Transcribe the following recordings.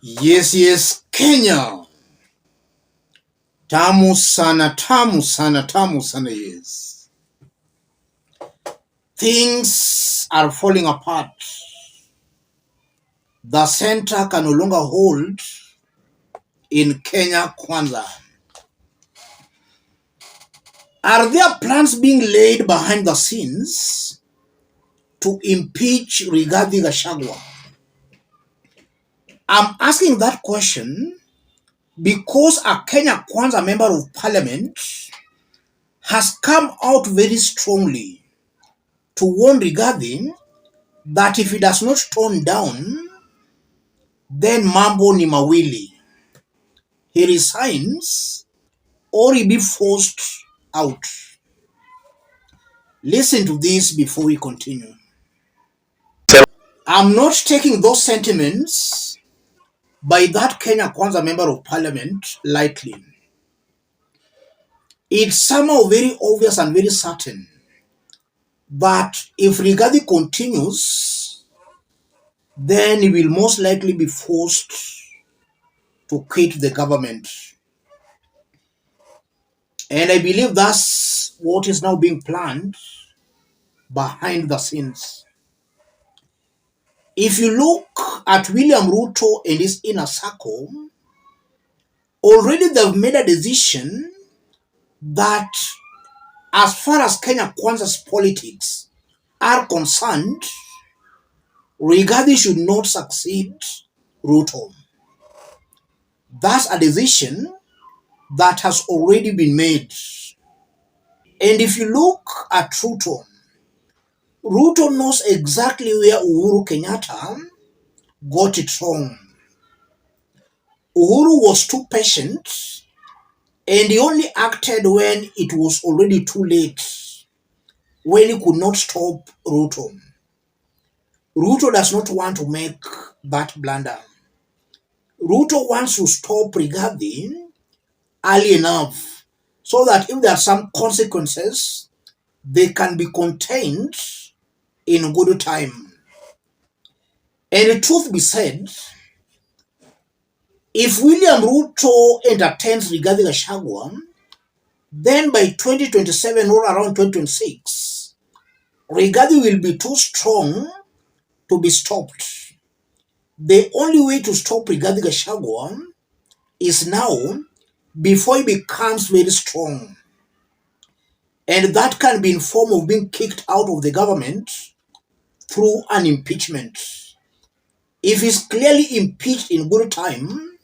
Yes, Kenya. Tamu sana, tamu sana, tamu sana, yes. Things are falling apart. The center can no longer hold in Kenya Kwanza. Are there plans being laid behind the scenes to impeach Rigathi Gachagua? I'm asking that question because a Kenya Kwanza member of parliament has come out very strongly to warn Rigathi that if he does not tone down, then mambo ni mawili. He resigns or he be forced out. Listen to this before we continue. I'm not taking those sentiments by that Kenya Kwanza member of parliament lightly. It's somehow very obvious and very certain that if Rigathi continues, then he will most likely be forced to quit the government. And I believe that's what is now being planned behind the scenes. If you look at William Ruto and his inner circle, already they've made a decision that as far as Kenya Kwanza's politics are concerned, Rigathi should not succeed Ruto. That's a decision that has already been made. And if you look at Ruto knows exactly where Uhuru Kenyatta got it wrong. Uhuru was too patient and he only acted when it was already too late, when he could not stop Ruto. Ruto does not want to make that blunder. Ruto wants to stop Rigathi early enough so that if there are some consequences, they can be contained in good time. And the truth be said, if William Ruto entertains Rigathi Gachagua, then by 2027 or around 2026, Rigathi will be too strong to be stopped. The only way to stop Rigathi Gachagua is now, before he becomes very strong. And that can be in form of being kicked out of the government through an impeachment. If he's clearly impeached in good time,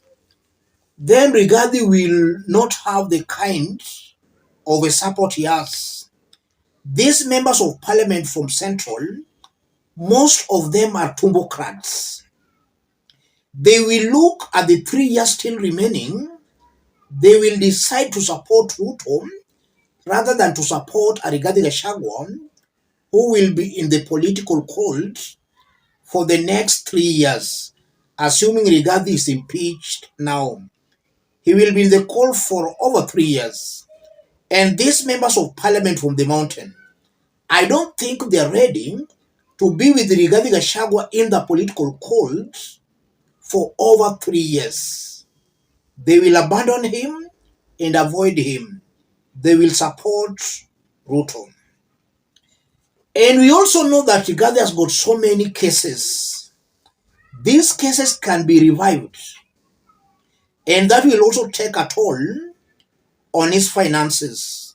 then Rigathi will not have the kind of a support he has. These members of parliament from Central, most of them are tumbocrats. They will look at the 3 years still remaining. They will decide to support Ruto rather than to support Rigathi Gachagua, who will be in the political cold for the next 3 years, assuming Rigathi is impeached now. He will be in the cold for over 3 years. And these members of parliament from the mountain, I don't think they're ready to be with Rigathi Gachagua in the political cold for over 3 years. They will abandon him and avoid him. They will support Ruto. And we also know that Rigathi has got so many cases. These cases can be revived. And that will also take a toll on his finances.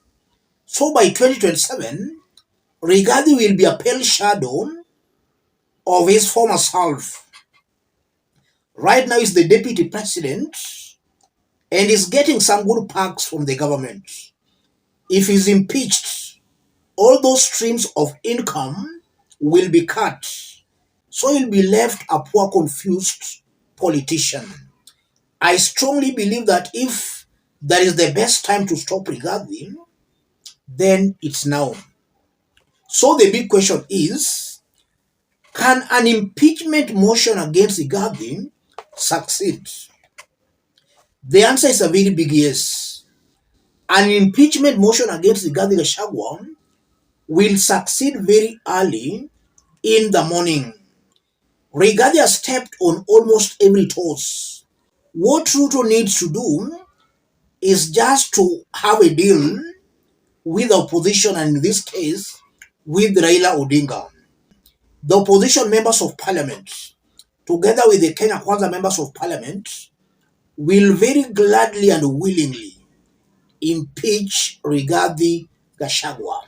So by 2027, Rigathi will be a pale shadow of his former self. Right now he's the deputy president and is getting some good perks from the government. If he's impeached, all those streams of income will be cut. So he'll be left a poor, confused politician. I strongly believe that if there is the best time to stop Rigathi, then it's now. So the big question is, can an impeachment motion against Rigathi succeed? The answer is a very big yes. An impeachment motion against Rigathi Gachagua will succeed very early in the morning. Rigathi has stepped on almost every toes. What Ruto needs to do is just to have a deal with the opposition, and in this case, with Raila Odinga. The opposition members of parliament, together with the Kenya Kwanza members of parliament, will very gladly and willingly impeach Rigathi Gachagua.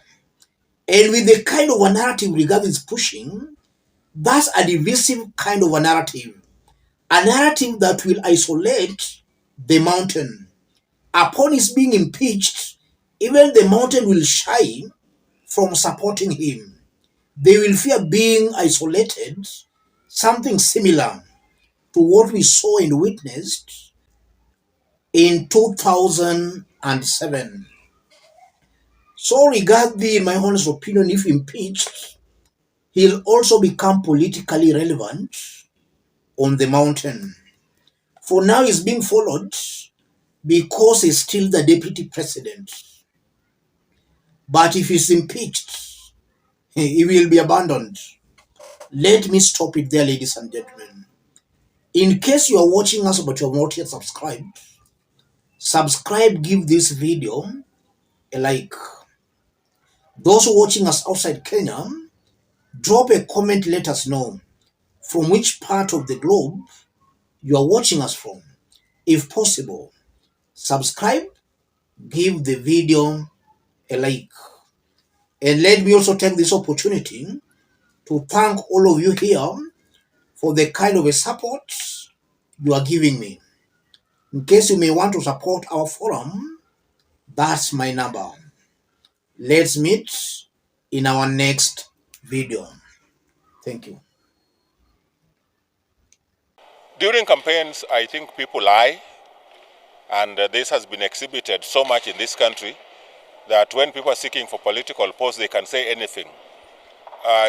And with the kind of a narrative Rigathi is pushing, that's a divisive kind of a narrative that will isolate the mountain. Upon his being impeached, even the mountain will shy from supporting him. They will fear being isolated, something similar to what we saw and witnessed in 2007. So, Rigathi, in my honest opinion, if impeached, he'll also become politically relevant on the mountain. For now, he's being followed because he's still the deputy president. But if he's impeached, he will be abandoned. Let me stop it there, ladies and gentlemen. In case you are watching us but you have not yet subscribed, subscribe, give this video a like. Those watching us outside Kenya, drop a comment, let us know from which part of the globe you are watching us from. If possible, subscribe, give the video a like. And let me also take this opportunity to thank all of you here for the kind of a support you are giving me. In case you may want to support our forum, that's my number. Let's meet in our next video. Thank you. During campaigns, I think people lie, and this has been exhibited so much in this country that when people are seeking for political posts, they can say anything.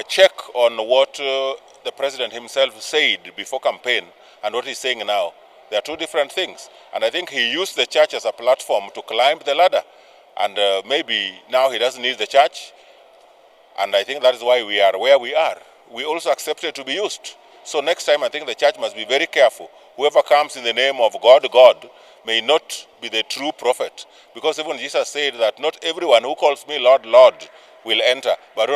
Check on what the president himself said before campaign and what he's saying now. They are two different things. And I think he used the church as a platform to climb the ladder. And maybe now he doesn't need the church. And I think that is why we are where we are. We also accepted to be used. So next time, I think the church must be very careful. Whoever comes in the name of God, God may not be the true prophet. Because even Jesus said that not everyone who calls me Lord, Lord will enter, but